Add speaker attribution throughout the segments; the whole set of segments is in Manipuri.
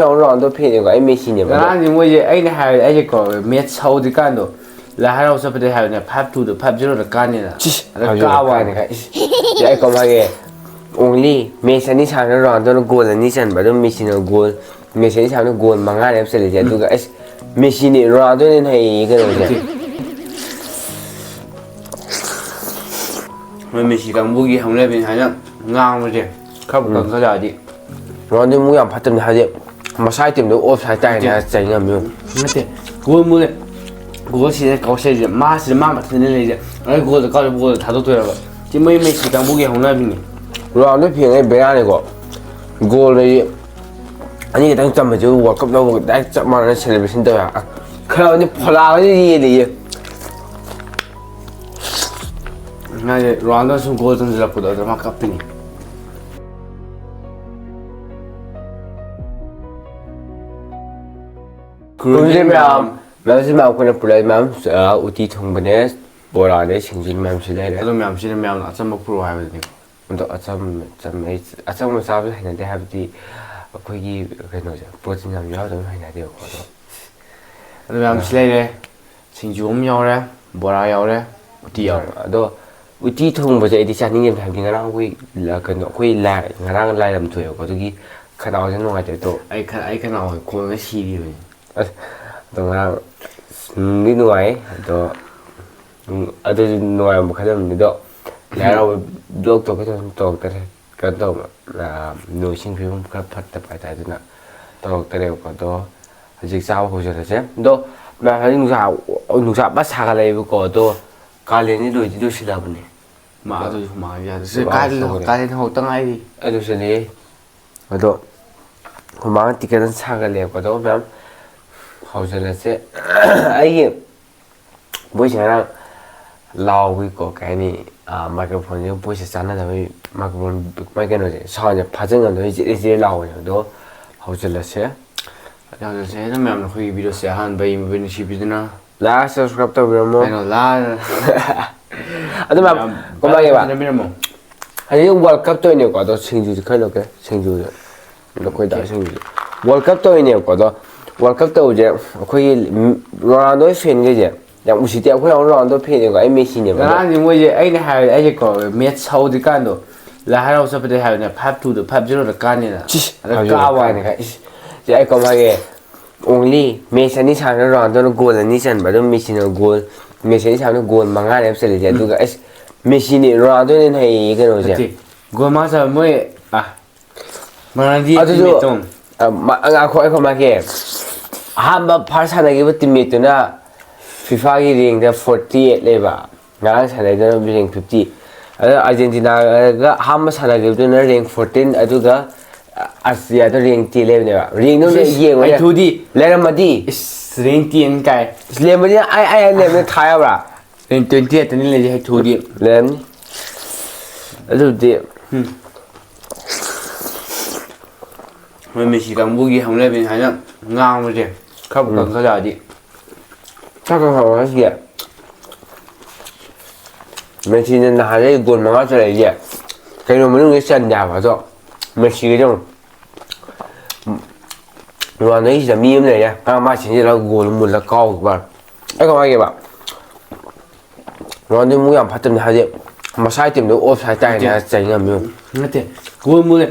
Speaker 1: Ronaldo ꯐꯦꯟꯅꯦꯀꯣ ꯑꯩ ꯃꯦꯁꯤꯅꯦꯕ
Speaker 2: ꯉꯔꯥꯡꯗꯤ ꯃꯣꯏꯁꯦ ꯑꯩꯅ ꯍꯥꯏꯔꯗꯤ ꯑꯩꯁꯦꯀꯣ ꯃꯦꯠꯁ ꯍꯧꯗ꯭ꯔꯤꯀꯥꯟꯗꯣ ꯂꯥꯏ ꯍꯔꯥꯎ ꯆꯠꯄꯗꯩ ꯍꯥꯏꯕꯅꯦ 5-2ꯗ 5-0ꯗ ꯀꯥꯅꯤꯅ ꯑꯗ ꯀꯥꯕ
Speaker 1: ꯑꯩ ꯀꯃꯥꯏꯒꯦ ꯑꯣꯡꯂꯤ ꯃꯦꯠꯁ ꯑꯅꯤ ꯁꯥꯟꯅ ꯔꯥꯎꯟꯗꯨꯅ ꯒꯣꯜ ꯑꯅꯤ ꯆꯟꯕ ꯑꯗꯨꯝ ꯃꯦꯁꯤꯅ ꯒꯣꯜ ꯃꯦꯁꯤ ꯑꯅꯤ ꯁꯥꯟꯅ ꯒꯣꯜ 5ꯅꯦꯕ ꯆꯜꯂꯤꯁꯦ ꯑꯗꯨꯒ ꯑꯁ ꯃꯦꯁꯤꯅꯤ ꯔꯣꯅꯥꯜꯗꯣꯅ ꯍꯩꯌꯦ ꯀꯩꯅꯣꯁꯦ
Speaker 2: ꯃꯣꯏ ꯃꯦꯁꯤ ꯀꯥꯡꯕꯨꯒꯤ ꯍꯧꯅꯕꯤꯅꯤ ꯍꯥꯏꯅ ꯉꯥꯡꯕꯁꯦ ꯈꯔꯕꯨ ꯀꯟꯈꯠꯂꯛꯑꯗꯤ
Speaker 1: ꯔꯣꯅꯥꯜꯗꯣ ꯃꯨꯛ ꯌꯥꯝ ꯐꯠꯇꯕꯅꯤ ꯍꯥꯏꯗꯤ ꯃꯁꯥꯒꯤ ꯇꯤꯝꯗꯣ ꯑꯣꯐ ꯁꯥꯏꯠ ꯇꯥꯏꯅ ꯆꯩ ꯉꯝꯃꯤ
Speaker 2: ꯅꯠꯇꯦ ꯒꯣꯜ ꯃꯨꯂꯦ ꯒꯣꯜ ꯁꯤꯗ ꯀꯥꯎꯁꯩꯁꯦ ꯃꯥꯁꯤꯗ ꯃꯥ ꯃꯊꯟꯇ ꯂꯩꯔꯤꯁꯦ ꯑꯗꯨ ꯒꯣꯜꯗ ꯀꯥꯎꯔꯤꯕ ꯒꯣꯜꯗ ꯊꯥꯗꯣꯛꯇꯣꯏꯔꯕ ꯁꯤ ꯃꯣꯏ ꯃꯦꯁꯤ ꯀꯥꯡꯕꯨꯒꯤ ꯍꯧꯅꯕꯤꯅꯤ
Speaker 1: ꯔꯣꯅꯥꯜꯗꯣ ꯐꯦꯟꯉꯩ ꯕꯦꯔꯥꯅꯤꯀꯣ ꯒꯣꯜ ꯂꯩ ꯑꯅꯤ ꯈꯛꯇꯪ ꯆꯝꯕꯁꯨ ꯋꯥꯔꯜ ꯀꯞ ꯂꯧꯕꯒ ꯗꯥꯏꯔꯦꯛ ꯆꯞ ꯃꯥꯟꯅꯅ ꯁꯦꯂꯦꯕ꯭ꯔꯦꯁꯟ ꯇꯧꯋꯦ ꯈꯔ ꯑꯃꯗꯤ ꯐꯣꯂꯥꯒꯁꯨ ꯌꯦꯜꯂꯤꯌꯦ
Speaker 2: ꯍꯥꯏꯗꯤ ꯔꯣꯅꯥꯜꯗꯣ ꯁꯨꯝ ꯒꯣꯜ ꯆꯟꯁꯤꯜꯂꯛꯄꯗꯣ ꯑꯗꯨ ꯃꯥ ꯀꯞꯄꯤꯅꯤ
Speaker 1: ꯈꯨꯔꯨꯝꯖꯩ ꯃꯌꯥꯝ ꯑꯩꯈꯣꯏꯅ ꯄꯨꯔꯛꯏ ꯃꯌꯥꯝ ꯎꯇꯤ ꯊꯣꯡꯕꯅꯦ ꯕꯣꯔꯥꯅꯦ ꯁꯤꯡꯖꯨ ꯃꯌꯥꯝꯁꯨ ꯂꯩꯔꯦ
Speaker 2: ꯑꯗꯨ ꯃꯌꯥꯝꯁꯤꯅ ꯃꯌꯥꯝꯅ ꯑꯆꯝꯕ ꯄꯨꯔꯛꯑꯣ ꯍꯥꯏꯕꯗꯨꯅꯤꯀꯣ
Speaker 1: ꯑꯗꯣ ꯑꯆꯝꯕ ꯆꯥꯕꯁꯨ ꯍꯩꯅꯗꯦ ꯍꯥꯏꯕꯗꯤ ꯑꯩꯈꯣꯏꯒꯤ ꯀꯩꯅꯣꯁꯦ ꯄ꯭ꯔꯣꯇꯤꯟ ꯌꯥꯝ ꯌꯥꯎꯗꯕ ꯍꯩꯅꯗꯦꯕꯀꯣ
Speaker 2: ꯑꯗꯨ ꯃꯌꯥꯝꯁꯤ ꯂꯩꯔꯦ ꯁꯤꯡꯖꯨ ꯑꯃ ꯌꯥꯎꯔꯦ ꯕꯣꯔꯥ ꯌꯥꯎꯔꯦ ꯎꯇꯤ ꯌꯥꯎꯔꯦ
Speaker 1: ꯑꯗꯣ ꯎꯇꯤ ꯊꯣꯡꯕꯁꯦ ꯑꯩꯗꯤ ꯆꯥꯅꯤꯡꯉꯦꯕ ꯍꯥꯏꯕꯗꯤ ꯉꯔꯥꯡ ꯑꯩꯈꯣꯏ ꯉꯔꯥꯡ ꯂꯥꯏꯔꯝ ꯊꯣꯛꯑꯦꯕꯀꯣ ꯑꯗꯨꯒꯤ ꯈꯅꯥꯎꯁꯦ ꯅꯨꯡꯉꯥꯏꯇꯦ ꯑꯗꯣ
Speaker 2: ꯑꯩ ꯀꯅꯥ ꯈꯣꯟꯒ ꯁꯤꯔꯤꯕꯅꯤ
Speaker 1: ꯑꯁ ꯑꯗꯣ ꯉꯔꯥꯡ ꯅꯨꯡꯗꯤ ꯅꯨꯡꯉꯥꯏ ꯑꯗꯣ ꯑꯗꯨꯁꯨ ꯅꯨꯡꯉꯥꯏꯔꯝꯕ ꯈꯜꯂꯝꯕꯅꯤ ꯑꯗꯣ ꯂꯥꯏ ꯍꯔꯥꯎꯕ ꯕ꯭ꯂꯣꯛ ꯇꯧꯒꯦ ꯇꯧꯔꯛꯇꯔꯦ ꯀꯩꯅꯣ ꯇꯧꯕ ꯅꯣꯡ ꯏꯁꯤꯡ ꯐꯤꯕꯝ ꯈꯔ ꯐꯠꯇꯕ ꯍꯥꯏꯇꯥꯔꯦ ꯑꯗꯨꯅ ꯇꯧꯔꯛꯇꯔꯦꯕꯀꯣ ꯑꯗꯣ ꯍꯧꯖꯤꯛ ꯆꯥꯕ ꯍꯧꯖꯔꯁꯦ ꯑꯗꯣ ꯍꯧꯖꯤꯛ ꯅꯨꯡꯁꯥ ꯄꯨꯔ ꯁꯥꯒꯠꯂꯛꯑꯦꯕꯀꯣ ꯑꯗꯣ ꯀꯥꯂꯦꯟꯗꯤ ꯂꯣꯏꯗꯤ ꯂꯣꯏꯁꯤꯜꯂꯛꯑꯕꯅꯦ
Speaker 2: ꯃꯥ ꯑꯗꯨꯁꯨ ꯃꯥ ꯌꯥꯗꯦ ꯀꯥꯂꯦꯟ ꯍꯧꯔꯛꯇ ꯉꯥꯏꯔꯤ
Speaker 1: ꯑꯗꯨꯁꯨꯅꯤ ꯑꯗꯣ ꯍꯨꯃꯥꯡ ꯇꯤꯀꯦꯠ ꯁꯥꯒꯠꯂꯦꯕꯀꯣ ꯑꯗꯣ ꯃꯌꯥꯝ ꯍꯧꯖꯤꯜꯂꯁꯦ ꯑꯩꯒꯤ ꯚꯣꯏꯁꯁꯦ ꯉꯔꯥꯡ ꯂꯥꯎꯕꯒꯤꯀꯣ ꯀꯩ ꯍꯥꯏꯅꯤ ꯃꯥꯏꯀ꯭ꯔꯣꯐꯣꯟꯁꯤꯒ ꯚꯣꯏꯁꯁꯦ ꯆꯥꯟꯅꯗꯕꯒꯤ ꯃꯥꯏꯀ꯭ꯔꯣꯐꯣꯟ ꯃꯥꯏ ꯀꯩꯅꯣꯁꯦ ꯁꯥꯎꯟꯁꯦ ꯐꯥꯖꯤꯟꯉꯝꯗꯕꯒꯤ ꯖꯤꯔꯤ ꯂꯥꯎꯕꯅꯦ ꯑꯗꯣ ꯍꯧꯖꯤꯜꯂꯁꯦ
Speaker 2: ꯍꯧꯖꯤꯜꯂꯁꯦ ꯑꯗꯨꯝ ꯃꯌꯥꯝꯅ ꯑꯩꯈꯣꯏꯒꯤ ꯚꯤꯗꯤꯑꯣꯁꯦ ꯑꯍꯥꯟꯕ ꯌꯦꯡꯕꯤꯕ ꯅꯨꯡꯁꯤꯕꯤꯗꯨꯅ
Speaker 1: ꯂꯥꯏꯛ ꯁꯕꯁꯀ꯭ꯔꯥꯏꯕ ꯇꯧꯕꯤꯔꯝꯃꯣ
Speaker 2: ꯀꯩꯅꯣ ꯂꯥꯛꯑ
Speaker 1: ꯑꯗꯨ ꯃꯌꯥꯝ ꯀꯃꯥꯏꯅ
Speaker 2: ꯐꯖꯅꯕꯤꯔꯝꯃꯣ
Speaker 1: ꯍꯧꯖꯤꯛ ꯋꯥꯔꯜ ꯀꯞ ꯇꯧꯔꯤꯅꯦꯀꯣ ꯑꯗꯣ ꯁꯤꯡꯖꯨꯁꯦ ꯈꯔ ꯂꯧꯒꯦ ꯁꯤꯡꯖꯨꯁꯦ ꯑꯗꯣ ꯑꯩꯈꯣꯏ ꯗꯥ ꯁꯤꯡꯖꯨꯁꯦ ꯋꯥꯔꯜ ꯀꯞ ꯇꯧꯔꯤꯅꯦꯕꯀꯣ ꯑꯗꯣ ꯋꯥꯔꯜ ꯀꯞ ꯇꯧꯕꯁꯦ ꯑꯩꯈꯣꯏꯒꯤ ꯔꯣꯅꯥꯜꯗꯣ ꯐꯦꯟꯈꯩꯁꯦ ꯌꯥꯝ ꯎꯁꯤꯠꯇꯦ ꯑꯩꯈꯣꯏ ꯔꯣꯅꯥꯜꯗꯣ ꯐꯦꯟꯅꯦꯀꯣ ꯑꯩ ꯃꯦꯁꯤꯅꯦꯕ ꯑꯗꯣ
Speaker 2: ꯉꯔꯥꯡꯗꯤ ꯃꯣꯏꯁꯦ ꯑꯩꯅ ꯍꯥꯏꯔꯗꯤ ꯑꯩꯁꯦꯀꯣ ꯃꯦꯠꯁ ꯍꯧꯗ꯭ꯔꯤꯀꯥꯟꯗꯣ ꯂꯥꯏ ꯍꯔꯥꯎ ꯆꯠꯄꯗꯩ ꯍꯥꯏꯕꯅꯦ 5-2ꯗ 5-0ꯗ ꯀꯥꯅꯤꯅ ꯑꯗ ꯀꯥꯕ
Speaker 1: ꯑꯩ ꯀꯃꯥꯏꯒꯦ ꯑꯣꯡꯂꯤ ꯃꯦꯠꯁ ꯑꯅꯤ ꯁꯥꯟꯅ ꯔꯥꯎꯟꯗꯨꯅ ꯒꯣꯜ ꯑꯅꯤ ꯆꯟꯕ ꯑꯗꯨꯝ ꯃꯦꯁꯤꯅ ꯒꯣꯜ ꯃꯦꯁꯤ ꯑꯅꯤ ꯁꯥꯟꯅ ꯒꯣꯜ 5ꯅꯦꯕ ꯆꯜꯂꯤꯁꯦ ꯑꯗꯨꯒ ꯑꯁ ꯃꯦꯁꯤꯅꯤ ꯔꯣꯅꯥꯜꯗꯣꯅ ꯍꯩꯌꯦ ꯀꯩꯅꯣꯁꯦ
Speaker 2: ꯅꯠꯇꯦ ꯒꯣꯜ ꯃꯉꯥ ꯆꯟꯕ ꯃꯣꯏ ꯃꯔꯥꯟꯗꯤ
Speaker 1: ꯑꯗꯨꯁꯨ
Speaker 2: ꯇꯤꯝꯃꯦꯠꯇꯣ
Speaker 1: ꯉꯥꯏꯈꯣ ꯀꯃꯥꯏꯒꯦ ꯑꯍꯥꯟꯕ ꯐꯥꯔꯁ ꯁꯥꯟꯅꯈꯤꯕ ꯇꯤꯝꯃꯦꯠꯇꯨꯅ ꯐꯤꯐꯥꯒꯤ ꯔꯦꯡꯗ 48 ꯂꯩꯕ ꯉꯔꯥꯡ ꯁꯥꯟꯅꯩꯗꯨꯅ ꯔꯦꯡ 50 ꯑꯗ ꯑꯥꯔꯖꯦꯟꯇꯤꯅꯥꯒ ꯑꯍꯥꯟꯕ ꯁꯥꯟꯅꯈꯤꯕꯗꯨꯅ ꯔꯦꯡ 14 ꯑꯗꯨꯒ ꯑꯁꯇ꯭ꯔꯤꯌꯥꯗ ꯔꯦꯡ 10 ꯂꯩꯕꯅꯦꯕ ꯔꯦꯡꯗꯣ ꯌꯦꯡꯉꯣꯅꯦ
Speaker 2: ꯍꯩꯊꯨꯗꯤ
Speaker 1: ꯂꯩꯔꯝꯃꯗꯤ
Speaker 2: ꯏꯁ ꯔꯦꯡ 10 ꯀꯥꯏ
Speaker 1: ꯂꯩꯔꯝꯃꯗꯤ ꯑꯩ ꯂꯩꯔꯝꯃꯗꯤ ꯊꯥ ꯌꯥꯕ꯭ꯔꯥ
Speaker 2: ꯔꯦꯡ 28ꯇꯅꯤ ꯂꯩꯔꯤꯁꯦ ꯍꯩꯊꯨꯗꯤ
Speaker 1: ꯂꯩꯔꯝꯅꯤ ꯑꯗꯨꯕꯨꯗꯤ
Speaker 2: ꯃꯣꯏ ꯃꯦꯁꯤ ꯀꯥꯡꯕꯨꯒꯤ ꯍꯧꯅꯕꯤꯅꯤ ꯍꯥꯏꯅ ꯉꯥꯡꯕꯁꯦ ꯈꯔꯕꯨ ꯀꯟꯈꯠꯂꯛꯑꯗꯤ
Speaker 1: ꯆꯥꯛꯀ ꯍꯥꯎꯔ ꯍꯥꯏꯁꯤꯒꯦ ꯃꯦꯁꯤꯅ ꯅꯍꯥꯟꯗꯩ ꯒꯣꯜ 5 ꯆꯜꯂꯛꯏꯁꯦ ꯀꯩꯅꯣ ꯃꯅꯨꯡꯗ ꯆꯟꯗꯦ ꯍꯥꯏꯕ ꯑꯗꯣ ꯃꯦꯁꯤꯒꯤꯗꯤ ꯑꯃꯨꯛ ꯔꯣꯅꯥꯜꯗꯣꯒꯤꯁꯤꯗ ꯃꯤ ꯑꯃ ꯂꯩꯔꯦ ꯃꯥ ꯆꯦꯟꯁꯤꯜꯂꯒ ꯒꯣꯜ ꯃꯨꯜꯂꯒ ꯀꯥꯎꯈꯤꯕ ꯑꯩ ꯀꯃꯥꯏꯅ ꯍꯥꯏꯒꯦꯕ ꯔꯣꯅꯥꯜꯗꯣ ꯃꯨꯛ ꯌꯥꯝ ꯐꯠꯇꯕꯅꯤ ꯍꯥꯏꯗꯤ ꯃꯁꯥꯒꯤ ꯇꯤꯝꯗꯣ ꯑꯣꯐ ꯁꯥꯏꯠ ꯇꯥꯏꯅ ꯆꯩ ꯉꯝꯃꯤ
Speaker 2: ꯅꯠꯇꯦ ꯒꯣꯜ ꯃꯨꯂꯦ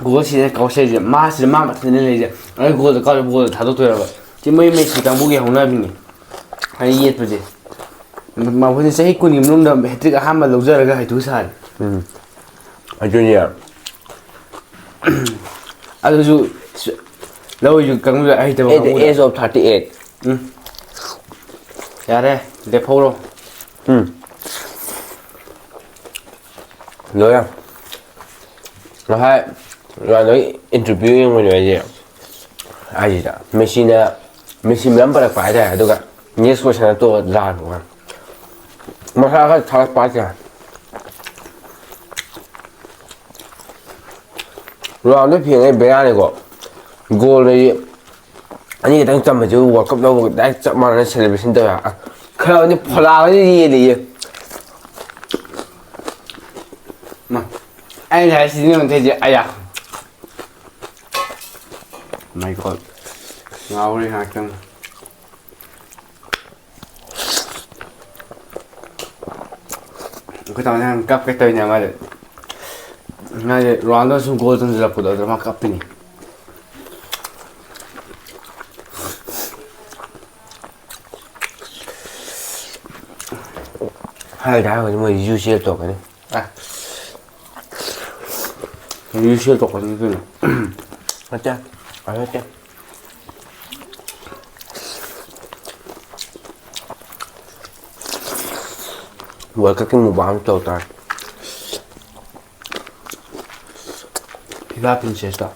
Speaker 2: ꯒꯣꯜ ꯁꯤꯗ ꯀꯥꯎꯁꯩꯁꯦ ꯃꯥꯁꯤꯗ ꯃꯥ ꯃꯊꯟꯇ ꯂꯩꯔꯤꯁꯦ ꯑꯗꯨ ꯒꯣꯜꯗ ꯀꯥꯎꯔꯤꯕ ꯒꯣꯜꯗ ꯊꯥꯗꯣꯛꯇꯣꯏꯔꯕ ꯁꯤ ꯃꯣꯏ ꯃꯦꯁꯤ ꯀꯥꯡꯕꯨꯒꯤ ꯍꯧꯅꯕꯤꯅꯤ ꯍꯥꯏꯗꯤ ꯌꯦꯠꯄꯁꯦ ꯃꯈꯣꯏꯁꯦ ꯆꯍꯤ 10ꯒꯤ ꯃꯅꯨꯡꯗ ꯍꯦꯇ꯭ꯔꯤꯛ ꯑꯍꯥꯟꯕ ꯂꯧꯖꯔꯒ ꯍꯩꯊꯨ ꯁꯥꯔꯤ
Speaker 1: ꯑꯗꯨꯅꯤ
Speaker 2: ꯑꯗꯨꯁꯨ ꯂꯧꯔꯤꯁꯨ ꯀꯥꯡꯕꯨ ꯍꯩꯇꯕ
Speaker 1: ꯑꯦꯠ ꯗ
Speaker 2: ꯀꯥꯡꯕꯨꯗ
Speaker 1: ꯑꯦꯖ ꯑꯣꯐ 38
Speaker 2: ꯌꯥꯔꯦ ꯂꯦꯞꯍꯧꯔꯣ
Speaker 1: ꯂꯣꯏꯔꯦ ꯉꯁꯥꯏ ꯔꯣꯅꯥꯜꯗꯣꯒꯤ ꯏꯟꯇꯔꯚꯤꯌꯨ ꯌꯦꯡꯕꯅꯦ ꯑꯩꯁꯤꯗ ꯃꯦꯁꯤ ꯃꯔꯝ ꯄꯜꯂꯛꯄ ꯍꯥꯏꯇꯥꯔꯦ ꯑꯗꯨꯒ ꯅꯦꯛꯁ ꯀꯣꯏꯁꯟ ꯇꯣꯛꯑ ꯂꯥꯟꯕ ꯃꯁꯥ ꯈꯔ ꯊꯥꯒꯠꯄ ꯍꯥꯏꯇꯥꯔꯦ ꯔꯣꯅꯥꯜꯗꯣ ꯐꯦꯟꯉꯩ ꯕꯦꯔꯥꯅꯤꯀꯣ ꯒꯣꯜ ꯂꯩ ꯑꯅꯤ ꯈꯛꯇꯪ ꯆꯝꯕꯁꯨ ꯋꯥꯔꯜ ꯀꯞ ꯂꯧꯕꯒ ꯗꯥꯏꯔꯦꯛ ꯆꯞ ꯃꯥꯟꯅꯅ ꯁꯦꯂꯦꯕ꯭ꯔꯦꯁꯟ ꯇꯧꯋꯦ ꯈꯔ ꯑꯃꯗꯤ ꯐꯣꯂꯥꯒꯁꯨ ꯌꯦꯜꯂꯤꯌꯦ
Speaker 2: ꯑꯩꯅ ꯍꯥꯏ ꯁꯤꯖꯤꯟꯅꯕ ꯃꯈꯩꯁꯦ ꯑꯌꯥ My God. Ngawri ngakang. Cái tao đang cắp cái tay nhà mà đấy. Ngay Ronaldo xuống goal trong giờ phụ đó mà cắp đi.
Speaker 1: Hai đá rồi nhưng mà UCL tổ cái này.
Speaker 2: À. UCL tổ cái gì
Speaker 1: Hết chưa? Hết chưa? Với các cái mũ bám tổ ta.
Speaker 2: FIFA Princess đó.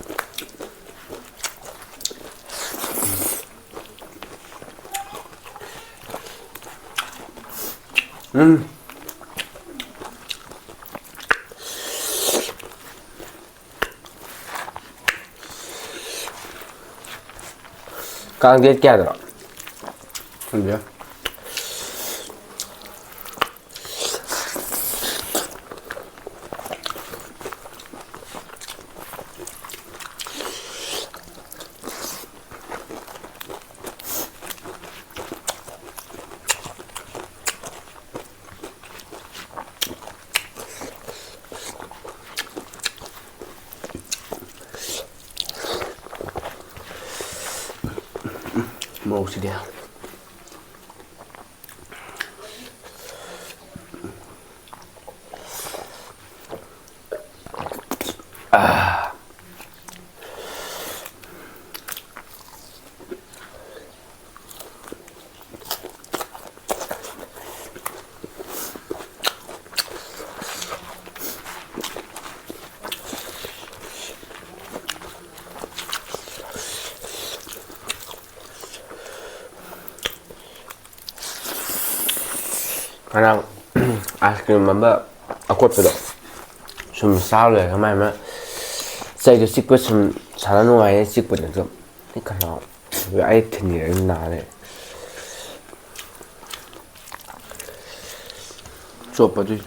Speaker 1: Càng tiết kia rồi.
Speaker 2: Không biết. Màu xì đèo.
Speaker 1: Karena ice cream mamba aku pada sum saleh kemana mana saya tu sikut sum salah nuai sikut itu ni kalau ai thini nale
Speaker 2: Coba đi.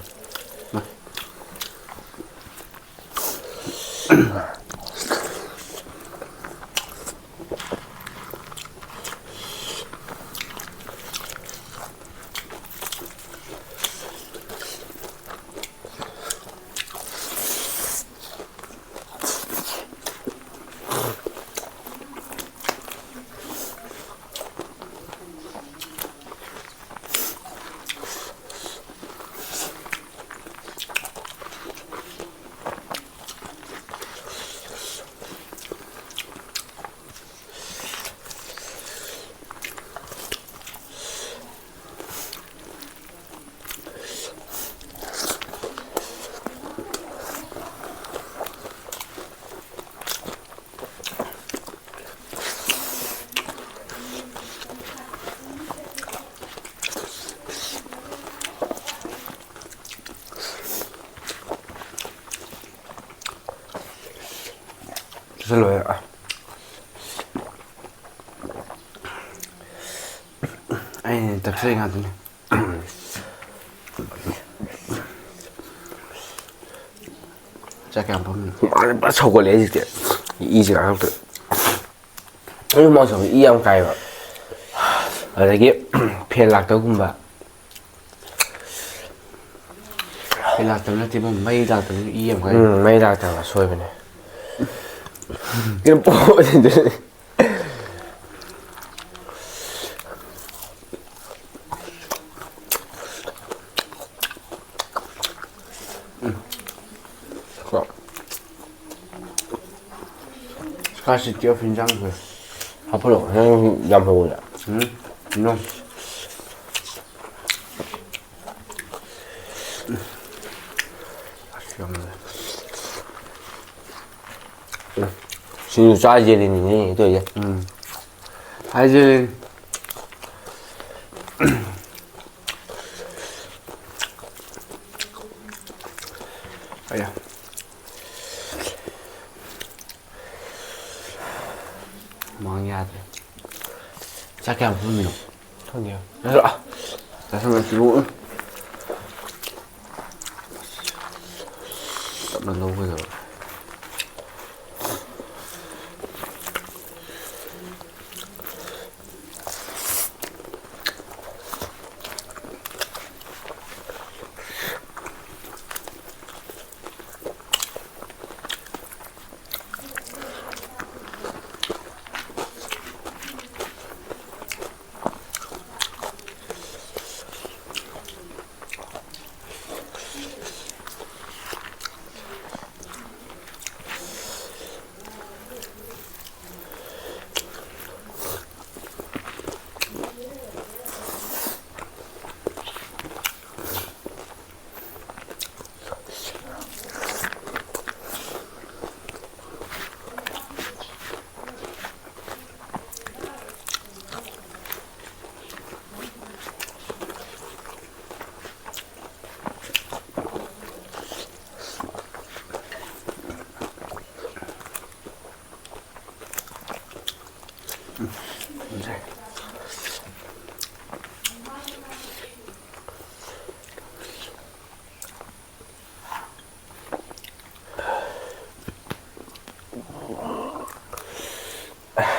Speaker 1: Xin lỗi ạ.
Speaker 2: Anh tập sinh hạt này. Chắc em bấm.
Speaker 1: Bắt sâu có lẽ gì thế? Ý gì cả không được. Nhưng mà sao ý ông cay vậy? Ở đây kia phiền lạc tới cũng vậy.
Speaker 2: Cái lạc tới là thì mà mây lạc tới ý em cái.
Speaker 1: Mấy lạc tới là xôi bên này. Cái nó bộ gì thế?
Speaker 2: Kaşı diyor fincan koy.
Speaker 1: 앞으로 그냥 양보보자.
Speaker 2: 이놈. 아쉬웠네.
Speaker 1: 진짜 짜지리니 또 이제.
Speaker 2: 하이젤린. 아야. 망해야 돼. 짧게 안 부르면.
Speaker 1: 형이요.
Speaker 2: 얘들아. 다시 한번 들어오. 땀만 너무 보여.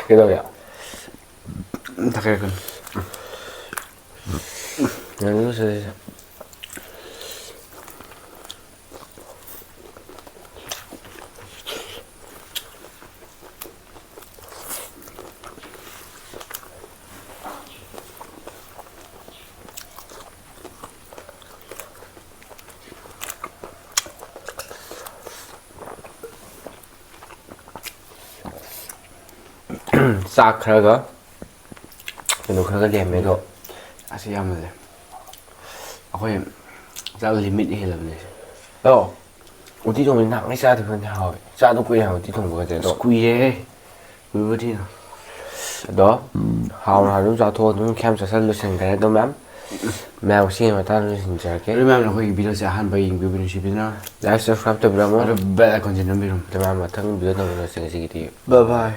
Speaker 1: Cái đâu vậy?
Speaker 2: Thật ra cần.
Speaker 1: Nó sẽ 싹 그러가 너 그러가 되면도
Speaker 2: Así ya me de. Akwai za limit ne lam ne.
Speaker 1: 어 어디 좀 nặng cái xa thì hơn hào xa nó quên hào tí thùng của cái đó
Speaker 2: Squee de. Quy vừa thì.
Speaker 1: đó hào là đúng ra thôi đúng kem sẽ sẵn lưu sinh cái đó lắm mèo xin mà ta lưu sinh chả cái
Speaker 2: Remember na khoi video sa han baying bi bin shi bina.
Speaker 1: lại sẽ pháp tập ra
Speaker 2: Ara
Speaker 1: mà
Speaker 2: bela content nambirum.
Speaker 1: tụi mà thân biểu nó là sinh gì thì
Speaker 2: Bye bye.